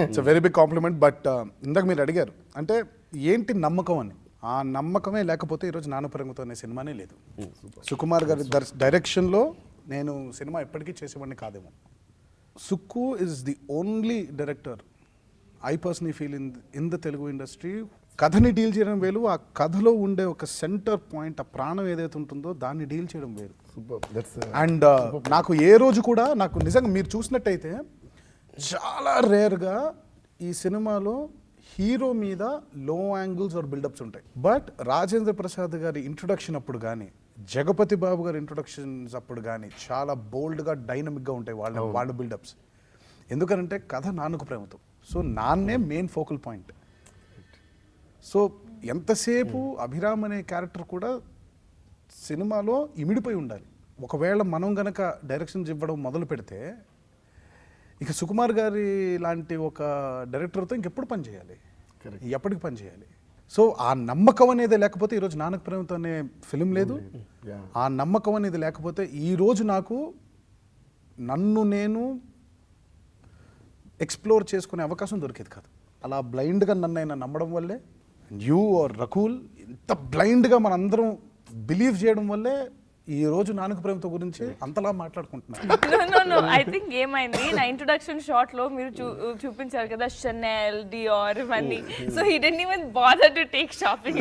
It's very big compliment. But ఇందాక మీరు అడిగారు అంటే ఏంటి నమ్మకం అని. ఆ నమ్మకమే లేకపోతే ఈరోజు నానపరంగుతో అనే సినిమానే లేదు. సుకుమార్ గారి డైరెక్షన్లో నేను సినిమా ఎప్పటికీ చేసేవాడిని కాదేమో. Sukku is the only director I personally feel in the Telugu industry. కథని డీల్ చేయడం వేరు, ఆ కథలో ఉండే ఒక సెంటర్ పాయింట్, ఆ ప్రాణం ఏదైతే ఉంటుందో దాన్ని డీల్ చేయడం వేరు. అండ్ నాకు ఏ రోజు కూడా నాకు నిజంగా మీరు చూసినట్టయితే చాలా రేర్గా ఈ సినిమాలో హీరో మీద లో యాంగిల్స్ ఆర్ బిల్డప్స్ ఉంటాయి. బట్ రాజేంద్ర ప్రసాద్ గారి ఇంట్రొడక్షన్ అప్పుడు కానీ, జగపతి బాబు గారి ఇంట్రొడక్షన్స్ అప్పుడు కానీ చాలా బోల్డ్గా డైనమిక్గా ఉంటాయి వాళ్ళ బిల్డప్స్. ఎందుకనంటే కథ నాన్నకు ప్రేమతో. సో నాన్నే మెయిన్ ఫోకల్ పాయింట్. సో ఎంతసేపు అభిరామ్ అనే క్యారెక్టర్ కూడా సినిమాలో ఇమిడిపోయి ఉండాలి. ఒకవేళ మనం గనక డైరెక్షన్స్ ఇవ్వడం మొదలు పెడితే ఇక సుకుమార్ గారి లాంటి ఒక డైరెక్టర్తో ఇంకెప్పుడు పని చేయాలి, ఎప్పటికి పని చేయాలి. సో ఆ నమ్మకం అనేది లేకపోతే ఈరోజు నాన్నకు ప్రేమతో అనే ఫిలిం లేదు. ఆ నమ్మకం అనేది లేకపోతే ఈరోజు నాకు నన్ను నేను ఎక్స్ప్లోర్ చేసుకునే అవకాశం దొరికేది కాదు. అలా బ్లైండ్గా నన్ను అయినా నమ్మడం వల్లే, యూ ఆర్ రకూల్ ఇంత బ్లైండ్గా మనందరం బిలీవ్ చేయడం వల్లే ఈరోజు నాన్నకు ప్రేమతో గురించి అంతలా మాట్లాడుకుంటున్నాను. ఐ థింక్ ఏమైంది నా ఇంట్రొడక్షన్ షాట్ లో మీరు చూపించారు కదా షనెల్, డియోర్ ఇవన్నీ. So he didn't even bother to take shopping.